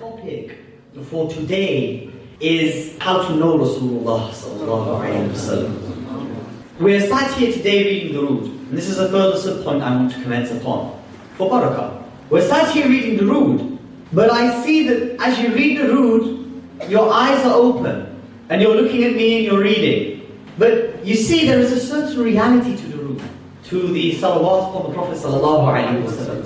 topic for today is how to know Rasulullah sallallahu alayhi wa sallam. We're sat here today reading Durood, and this is a further sub-point I want to commence upon. For barakah. We're sat here reading Durood, but I see that as you read Durood, your eyes are open, and you're looking at me and you're reading. But you see there is a certain reality to Durood, to the salawat upon the Prophet sallallahu alayhi wa sallam.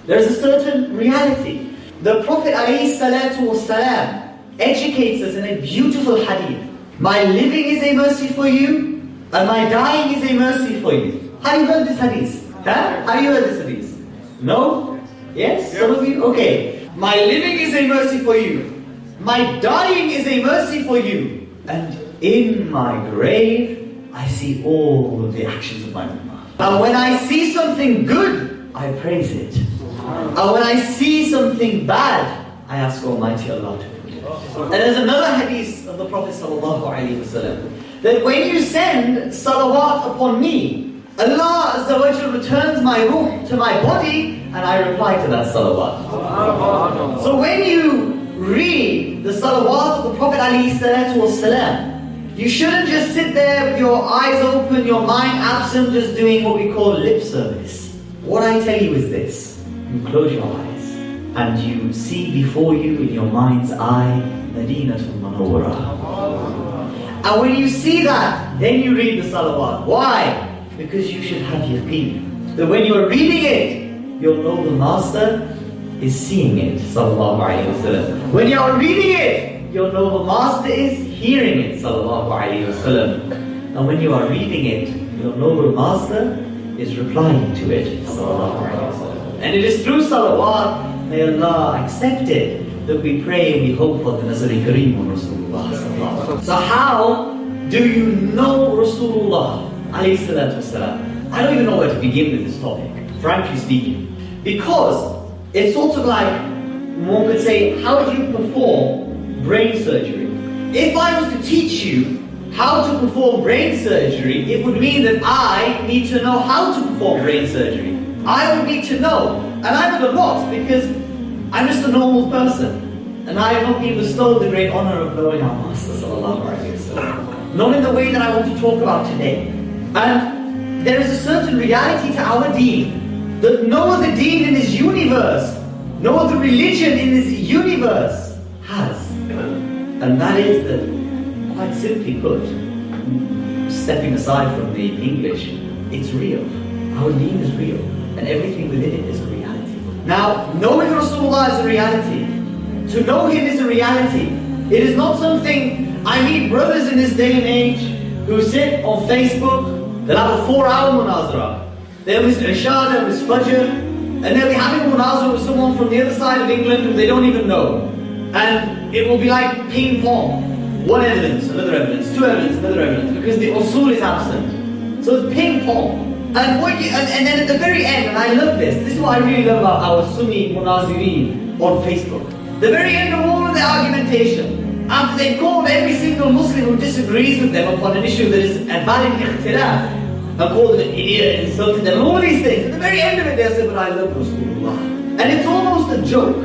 There is a certain reality. The Prophet ﷺ educates us in a beautiful hadith. My living is a mercy for you, and my dying is a mercy for you. Have you heard this hadith? Huh? Have you heard this hadith? No? Yes? Some of you? Okay. My living is a mercy for you. My dying is a mercy for you. And in my grave, I see all of the actions of my ummah. And when I see something good, I praise it. And when I see something bad, I ask Almighty Allah to forgive it. And there's another hadith of the Prophet ﷺ that when you send salawat upon me, Allah Azza wa Jal returns my ruh to my body and I reply to that salawat. So when you read the salawat of the Prophet ﷺ, you shouldn't just sit there with your eyes open, your mind absent, just doing what we call lip service. What I tell you is this. You close your eyes and you see before you in your mind's eye Madinatul Munawwarah. And when you see that, then you read the salawat. Why? Because you should have yaqeen that when you're reading it, you'll know the Master is seeing it. Sallallahu Alaihi Wasallam. When you're reading it, you'll know the Master is hearing it. Sallallahu Alaihi Wasallam. And when you are reading it, you'll know the Master is replying to it. Sallallahu Alaihi Wasallam. And it is through salawat, may Allah accept it, that we pray and we hope for the Nazari Kareem on Rasulullah. So how do you know Rasulullah alayhi salatu wasalam? I don't even know where to begin with this topic, frankly speaking. Because it's sort of like, one could say, how do you perform brain surgery? If I was to teach you how to perform brain surgery, it would mean that I need to know how to perform brain surgery. I would need to know, and I'm at a loss because I'm just a normal person, and I have not been bestowed the great honor of knowing our Master sallallahu alaihi wasallam, not in the way that I want to talk about today. And there is a certain reality to our deen that no other deen in this universe, no other religion in this universe has, and that is that, quite simply put, stepping aside from the English, it's real. Our deen is real. And everything within it is a reality. Now, knowing Rasulullah is a reality. To know him is a reality. It is not something, I meet brothers in this day and age who sit on Facebook, they'll have a 4-hour munazara. They'll miss Isha, they'll miss Fajr, and they'll be having a munazara with someone from the other side of England who they don't even know. And it will be like ping pong. One evidence, another evidence, two evidence, another evidence, because the usul is absent. So it's ping pong. And then at the very end, and I love this is what I really love about our Sunni Munazireen on Facebook. The very end of all of the argumentation, after they've called every single Muslim who disagrees with them upon an issue that is a valid ikhtilaf, and called them an idiot and insulted them, and all these things, at the very end of it they'll say, but I love Rasulullah. And it's almost a joke.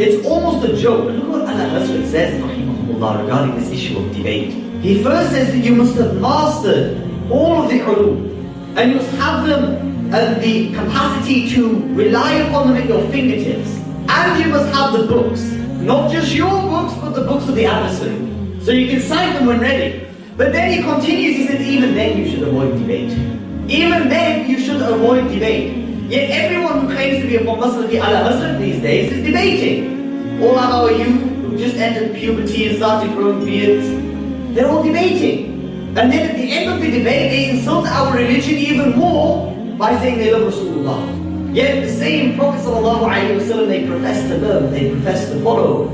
It's almost a joke. Look what Allah says, rahimahullah, regarding this issue of debate. He first says that you must have mastered all of the ulum, and you must have them and the capacity to rely upon them at your fingertips. And you must have the books. Not just your books, but the books of the adversary. So you can cite them when ready. But then he continues, he says, even then you should avoid debate. Even then you should avoid debate. Yet everyone who claims to be a Muslim ala Muslim these days is debating. All of our youth who just entered puberty and started growing beards, they're all debating. And then at the end of the debate, they insult our religion even more by saying they love Rasulullah. Yet the same Prophet ﷺ they profess to love, they profess to follow,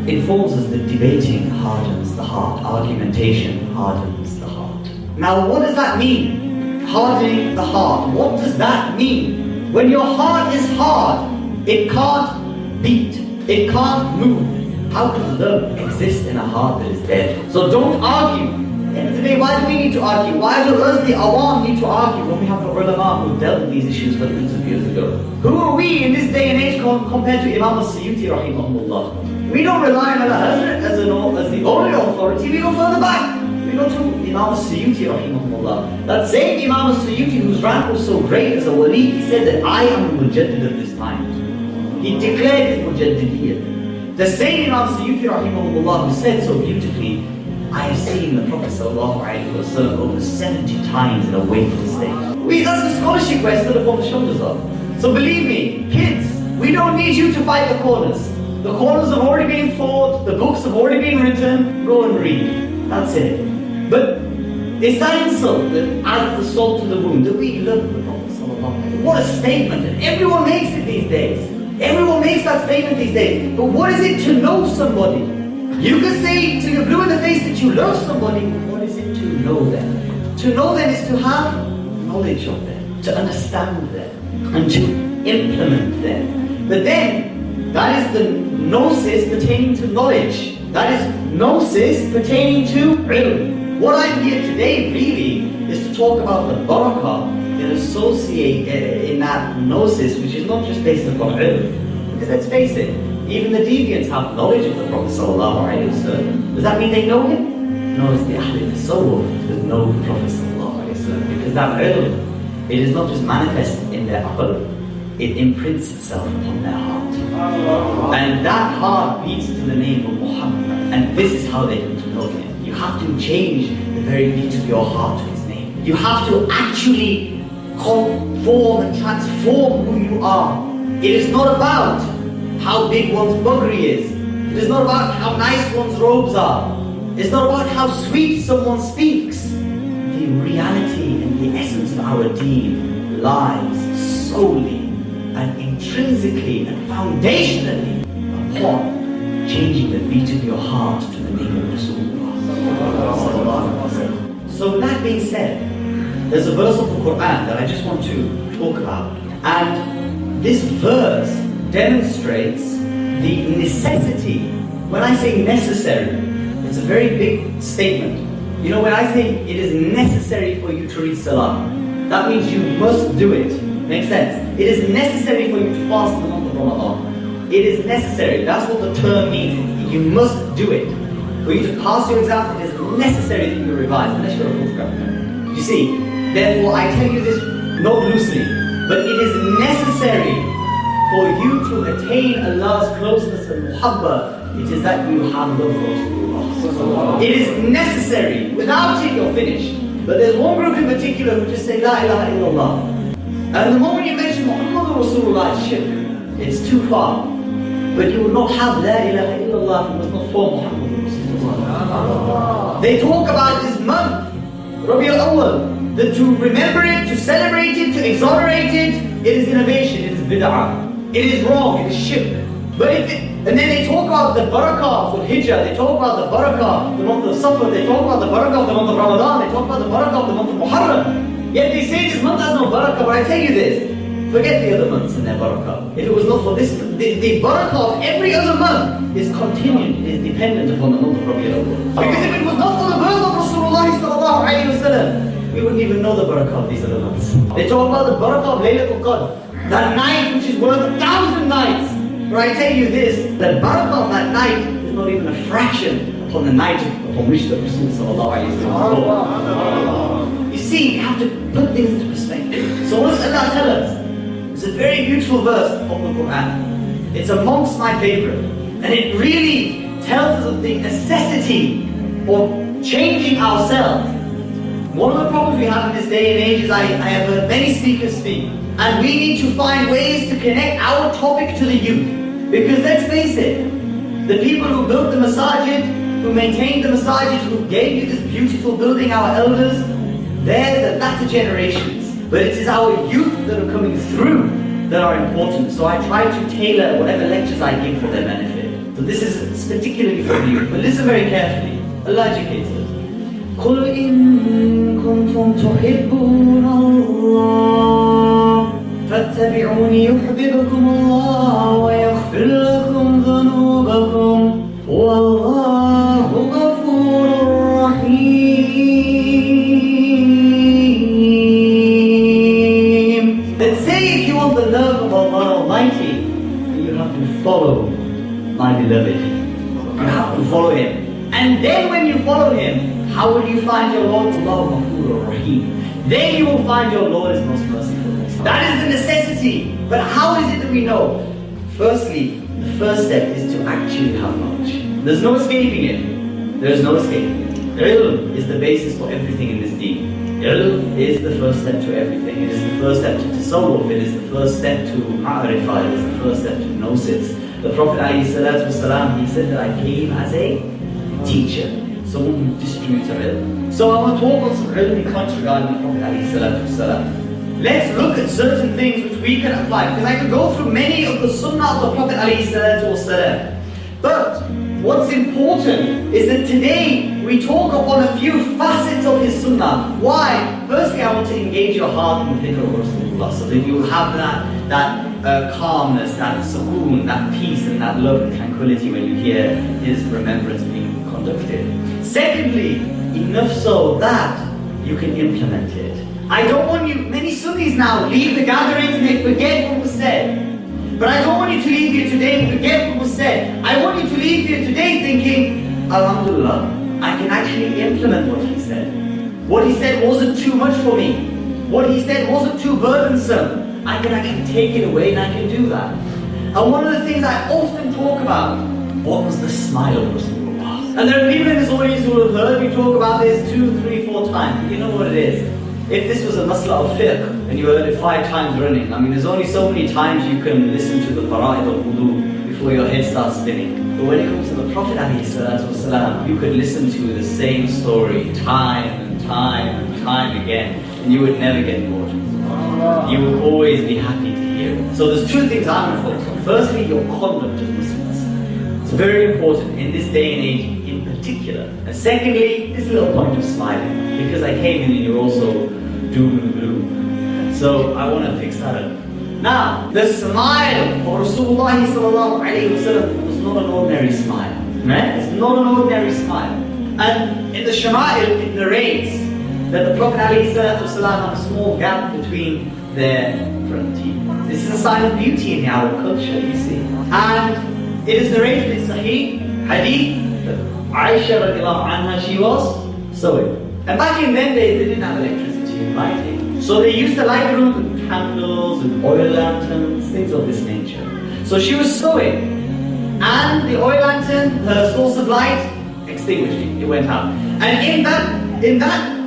informs us that debating hardens the heart, argumentation hardens the heart. Now what does that mean? Hardening the heart. What does that mean? When your heart is hard, it can't beat, it can't move. How can love exist in a heart that is dead? So don't argue. end of the day, why do we need to argue? Why do us, the awam, need to argue when we have the ulama who dealt with these issues hundreds of years ago? Who are we in this day and age compared to Imam al-Suyuti rahimahullah? We don't rely on Al-Hazrat as the only authority, we go further back. We go to Imam al-Suyuti rahimahullah. That same Imam al-Suyuti whose rank was so great as a wali, he said that I am the mujaddid of this time. He declared his mujaddidiyyah. The same Imam al-Suyuti rahimahullah who said so beautifully, I have seen the Prophet ﷺ over 70 times in a wakeful state. That's the scholarship we're stood upon the shoulders of. So believe me, kids, we don't need you to fight the corners. The corners have already been fought, the books have already been written, go and read. That's it. But it's that insult that adds the salt to the wound, that we love the Prophet ﷺ. What a statement, and everyone makes it these days. Everyone makes that statement these days. But what is it to know somebody? You can say till you're blue in the face that you love somebody, but what is it to know them? To know them is to have knowledge of them, to understand them, and to implement them. But then, that is the gnosis pertaining to knowledge. That is gnosis pertaining to ilm. What I'm here today really is to talk about the barakah and associate in that gnosis, which is not just based upon ilm. Because let's face it, even the deviants have knowledge of the Prophet ﷺ. Does that mean they know him? No, it's the Ahl al-Tasawwuf that know the Prophet ﷺ. Because that ilm, it is not just manifest in their aql, it imprints itself upon their heart. And that heart beats to the name of Muhammad. And this is how they come to know him. You have to change the very beat of your heart to his name. You have to actually conform and transform who you are. It is not about how big one's buggery is. It is not about how nice one's robes are. It's not about how sweet someone speaks. The reality and the essence of our deen lies solely and intrinsically and foundationally upon changing the beat of your heart to the name of Rasulullah. So with that being said, there's a verse of the Quran that I just want to talk about. And this verse demonstrates the necessity. When I say necessary, it's a very big statement. You know, when I say it is necessary for you to read Salah, that means you must do it. Makes sense? It is necessary for you to fast in the month of Ramadan. It is necessary. That's what the term means. You must do it. For you to pass your exams, it is necessary that you revise, unless you're a photographer. You see, therefore I tell you this not loosely, but it is necessary for you to attain Allah's closeness and muhabba. It is that you have love for Rasulullah. It is necessary. Without it, you're finished. But there's one group in particular who just say La ilaha illallah. And the moment you mention Muhammad Rasulullah, it's shirk. It's too far. But you will not have La ilaha illallah if it was not for Muhammad Rasulullah. They talk about this month, Rabi al-Awwal, that to remember it, to celebrate it, to exonerate it, it is innovation, it is bid'ah. It is wrong, it is shirk. But and then they talk about the barakah of Hijrah, they talk about the barakah of the month of Safar, they talk about the barakah of the month of Ramadan, they talk about the barakah of the month of Muharram. Yet they say this month has no barakah, but I tell you this, forget the other months and their barakah. If it was not for this, the barakah of every other month is continued, is dependent upon the month of Rabi al-Awwal. Because if it was not for the birth of Rasulullah sallallahu alayhi wa sallam, we wouldn't even know the barakah of these other months. They talk about the barakah of Laylatul Qadr, that night which is worth 1,000 nights. But I tell you this, the barakah of that night is not even a fraction upon the night upon which the Rasul sallallahu alayhi wa sallam was born. You see, you have to put things into perspective. So what does Allah tell us? It's a very beautiful verse of the Quran. It's amongst my favorite. And it really tells us of the necessity of changing ourselves. One of the problems we have in this day and age is I have heard many speakers speak. And we need to find ways to connect our topic to the youth. Because let's face it, the people who built the masajid, who maintained the masajid, who gave you this beautiful building, our elders, they're the latter generations. But it is our youth that are coming through that are important. So I try to tailor whatever lectures I give for their benefit. So this is particularly for you. But listen very carefully. Allah educates us. قُلْ إِن كُنْتُمْ تُحِبُّونَ اللَّهَ فَاتَّبِعُونِي يُحْبِبْكُمُ اللَّهُ وَيَغْفِرْ لَكُمْ ذُنُوبَكُمْ وَاللَّهُ غَفُورٌ رَحِيمٌ. You have to follow him. And then when you follow him, how will you find your Lord? Allahu Ghafurur Rahim. Then you will find your Lord is most merciful. That is the necessity. But how is it that we know? Firstly, the first step is to actually have knowledge. There's no escaping it. There is no escaping it. Ilm is the basis for everything in this deen. Ilm is the first step to everything. It is the first step to tasawwuf. It is the first step to ma'rifah. It is the first step to gnosis. The Prophet ﷺ, he said that I came as a teacher, someone who distributes ilm. So I want to talk on some ilmi points regarding the Prophet ﷺ. Let's look at certain things which we can apply, because I could go through many of the sunnah of the Prophet ﷺ. But what's important is that today we talk upon a few facets of his sunnah. Why? Firstly, I want to engage your heart in the dhikr of Rasulullah, so that you have that calmness, that sukoon, that peace and that love and tranquility when you hear his remembrance being conducted. Secondly, enough so that you can implement it. I don't want you, many Sunnis now leave the gatherings and they forget what was said. But I don't want you to leave here today and forget what was said. I want you to leave here today thinking, Alhamdulillah, I can actually implement what he said. What he said wasn't too much for me. What he said wasn't too burdensome. I can take it away and I can do that. And one of the things I often talk about, what was the smile of Rasulullah? And there are people in this audience who have heard me talk about this 2, 3, 4 times. But you know what it is? If this was a masla of fiqh and you heard it 5 times running, I mean there's only so many times you can listen to the fara'id of wudu before your head starts spinning. But when it comes to the Prophet ﷺ, you could listen to the same story time and time and time again, and you would never get bored. You will always be happy to hear it. So there's 2 things I'm going to focus on. Firstly, your conduct as Muslims. It's very important in this day and age in particular. And secondly, this little point of smiling. Because I came in and you're also doom and gloom. So I want to fix that up. Now, the smile of Rasulullah was not an ordinary smile. Right? It's not an ordinary smile. And in the Shama'il, it narrates that the Prophet ﷺ had a small gap between their front teeth. This is a sign of beauty in the Arab culture, you see. And it is narrated in Sahih Hadith that Aisha radiallahu anha, she was sewing. And back in them days, they didn't have electricity and lighting. So they used to light the room with candles and oil lanterns, things of this nature. So she was sewing. And the oil lantern, her source of light, extinguished it. It went out. And in that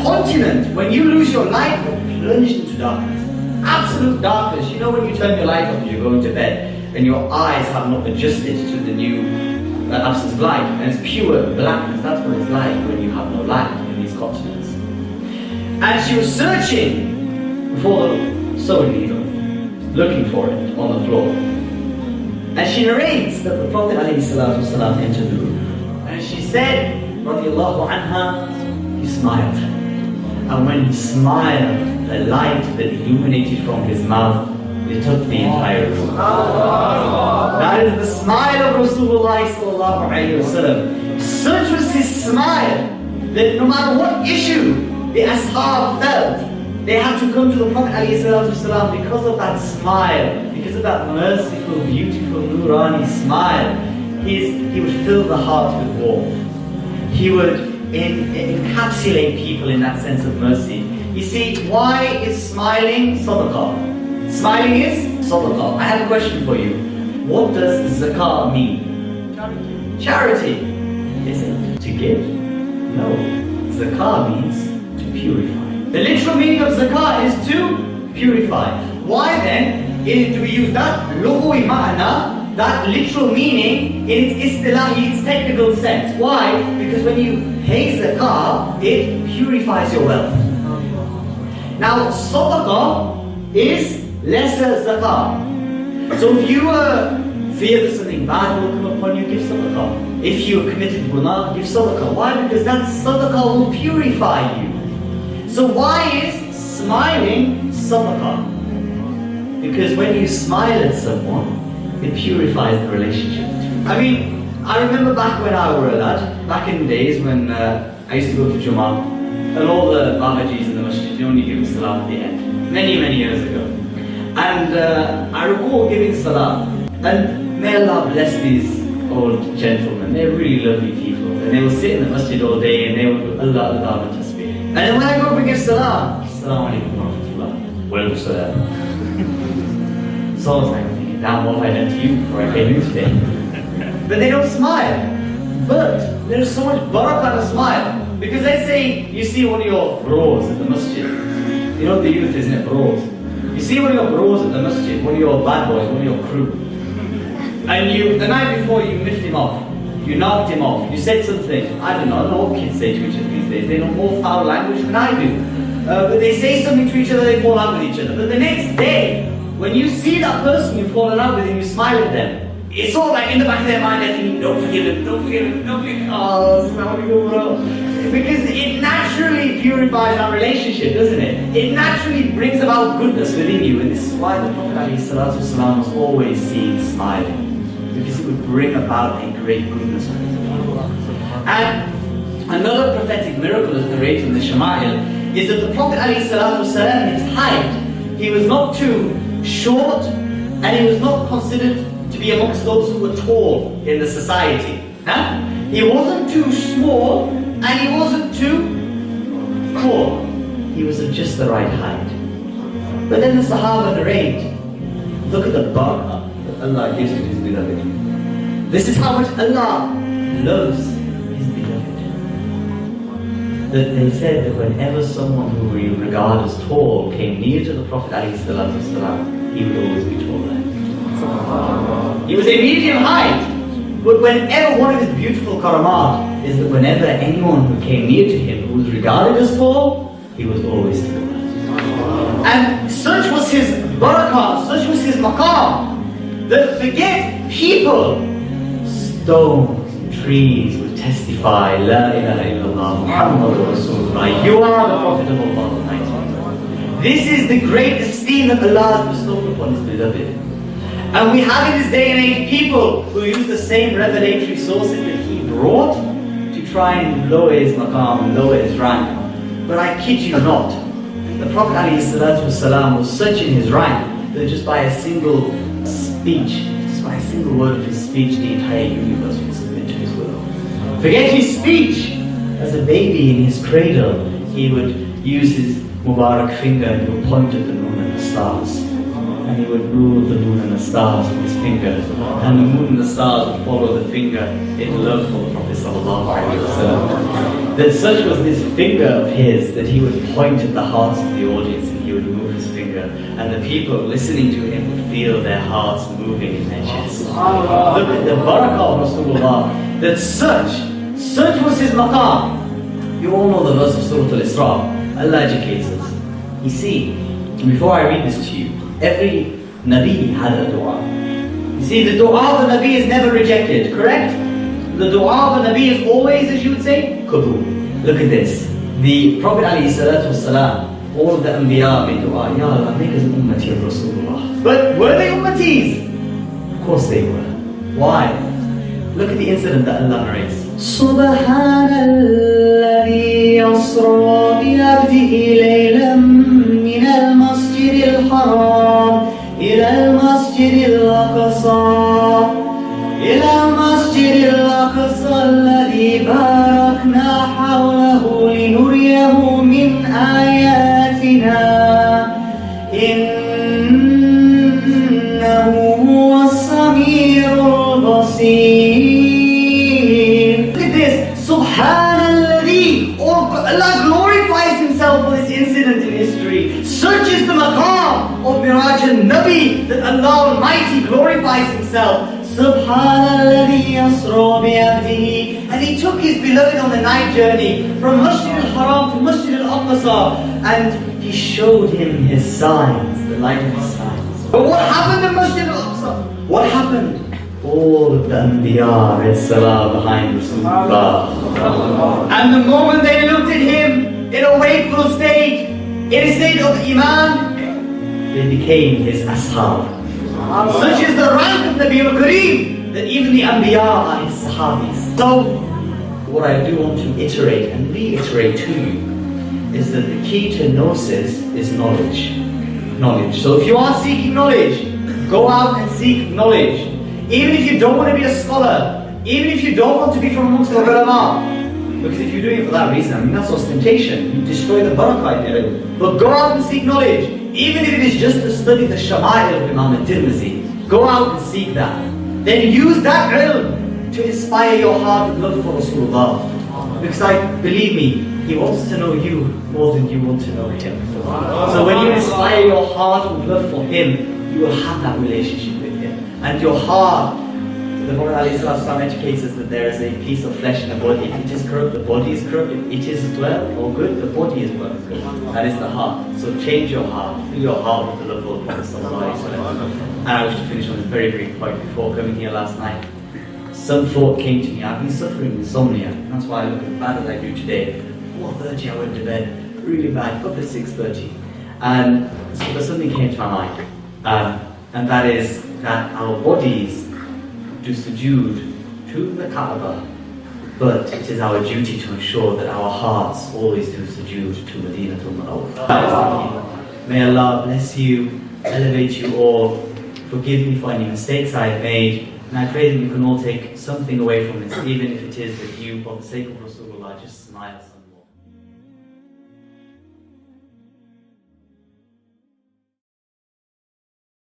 continent, when you lose your light, you're plunged into darkness. Absolute darkness. You know when you turn your light off and you're going to bed and your eyes have not adjusted to the new absence of light, and it's pure blackness. That's what it's like when you have no light in these continents. And she was searching for the sewing needle, looking for it on the floor. And she narrates that the Prophet ﷺ entered the room. And she said, radiallahu anha, he smiled. And when he smiled, the light that illuminated from his mouth lit up the entire room. That is the smile of Rasulullah sallallahu alayhi wa sallam. Such was his smile that no matter what issue the ashab felt, they had to come to the Prophet ﷺ because of that smile, because of that merciful, beautiful, nurani smile. He would fill the heart with warmth. He would encapsulate people in that sense of mercy. You see, why is smiling sadaqah? Smiling is sadaqah. I have a question for you. What does zakah mean? Charity. Is it to give? No. Zakah means to purify. The literal meaning of zakah is to purify. Why then do we use that lughawi ma'na, that literal meaning, in its istilahi, its technical sense? Why? Because when you pay zakah, it purifies your wealth. Now, sadaqah is lesser zakah. So if you fear that something bad will come upon you, give sadaqah. If you committed guna, give sadaqah. Why? Because that sadaqah will purify you. So why is smiling sadaqah? Because when you smile at someone, it purifies the relationship. I mean, I remember back when I was a lad, back in the days when I used to go to Jummah, and all the Babajis in the masjid, you only give salam at the end, many years ago. And I recall giving salam, and may Allah bless these old gentlemen. They're really lovely people. And they will sit in the masjid all day and they will do Allah, Allah, and tasbih. And then when I go up and give salam, Assalamu alaikum wa rahmatullah. Walaikum salam. So I was like, damn, what have I done to you before I came in today? But they don't smile. But there's so much barakah in a smile. Because let's say you see one of your bros at the masjid. You know the youth, isn't it, bros? You see one of your bros at the masjid, one of your bad boys, one of your crew. And you, the night before, you miffed him off. You knocked him off. You said something. I don't know what kids say to each other these days. They know more foul language than I do. But they say something to each other, they fall out with each other. But the next day, when you see that person you've fallen out with and you smile at them, it's all like in the back of their mind, they're thinking, don't forgive him, don't forgive him, don't forgive him. Oh, smell me go bro. Because it naturally purifies our relationship, doesn't it? It naturally brings about goodness within you. And this is why the Prophet ﷺ was always seen smiling. Because it would bring about a great goodness within you. And another prophetic miracle is narrated in the Shama'il is that the Prophet ﷺ, his height, he was not too short and he was not considered to be amongst those who were tall in the society. Huh? He wasn't too small and he wasn't too tall. He was of just the right height. But then the Sahaba narrate, look at the barakah that Allah gives to his beloved. This is how much Allah loves his beloved. That they said that whenever someone who we regard as tall came near to the Prophet ﷺ, he would always be taller. He was a medium height, but whenever one of his beautiful karamat is that whenever anyone who came near to him who was regarded as tall, he was always taller. And such was his barakah, such was his maqam, that forget people, stones and trees would testify, La ilaha illallah, Muhammadur Rasulullah, you are the Prophet of Allah Almighty. This is the great esteem that Allah has bestowed upon his beloved. And we have in this day and age people who use the same revelatory sources that he brought to try and lower his maqam, lower his rank. But I kid you not, the Prophet ﷺ was such in his rank that just by a single speech, just by a single word of his speech, the entire universe would submit to his will. Forget his speech. As a baby in his cradle, he would use his Mubarak finger and he would point at the moon and the stars. And he would rule the moon and the stars with his finger. And the moon and the stars would follow the finger in love for the Prophet ﷺ. That such was this finger of his that he would point at the hearts of the audience and he would move his finger. And the people listening to him would feel their hearts moving in their chests. Look at the barakah of Rasulullah. That such was his maqam. You all know the verse of Surah Al-Isra. Allah educates us. You see, before I read this to you, every Nabi had a dua. You see, the dua of the Nabi is never rejected, correct? The dua of the Nabi is always, as you would say, qabul. Look at this. The Prophet ﷺ, all of the Anbiya made dua, Ya Allah, make us an ummati of Rasulullah. But were they ummatis? Of course they were. Why? Look at the incident that Allah narrates. Subhanalladhi yasra bi abdihi laylan min al-masjid al-haram ila al-masjid al-aqsa ila al-masjid al-aqsa alladhi barakna hawlahu linuriyahu min ayatina innahu huwa as-sami'ul basir. Subhanalladhi, Allah glorifies himself for this incident in history. Such is the maqam of Miraj al-Nabi that Allah Almighty glorifies himself. Subhanalladhi yasra bi abdihi. And he took his beloved on the night journey from Masjid al-Haram to Masjid al-Aqsa and he showed him his signs, the light of his signs. But what happened in Masjid al-Aqsa? What happened? All of the Anbiya read salah behind Rasulullah. And the moment they looked at him in a wakeful state, in a state of Iman, they became his ashab. Such is the rank of Nabi al-Kareem that even the Anbiya are his sahabis. So, what I do want to iterate and reiterate to you is that the key to gnosis is knowledge. Knowledge. So if you are seeking knowledge, go out and seek knowledge. Even if you don't want to be a scholar, Even if you don't want to be from amongst the ulama, because if you're doing it for that reason, I mean that's ostentation. You destroy the barakah in ilm. But go out and seek knowledge. Even if it is just to study the Shama'il of Imam al-Tirmidhi. Go out and seek that. Then use that ilm to inspire your heart with love for Rasulullah. Because believe me, he wants to know you more than you want to know him. So when you inspire your heart with love for him, you will have that relationship with him. And your heart, the Prophet ﷺ educates us that there is a piece of flesh in the body. If it is corrupt, the body is corrupt. If it is well or good, the body is well and good. That is the heart. So change your heart. Fill your heart with the love of the Prophet ﷺ. And I wish to finish on a very brief point before coming here last night. Some thought came to me. I've been suffering insomnia. That's why I look as bad as I do today. 4:30 I went to bed. Really bad. Got up at 6:30. And so something came to my mind. And that is that our bodies do sujood to the Kaaba, but it is our duty to ensure that our hearts always do sujood to Madinatul Munawwarah. May Allah bless you, elevate you all, forgive me for any mistakes I have made, and I pray that you can all take something away from this, even if it is that you, for the sake of Rasulullah, just smile.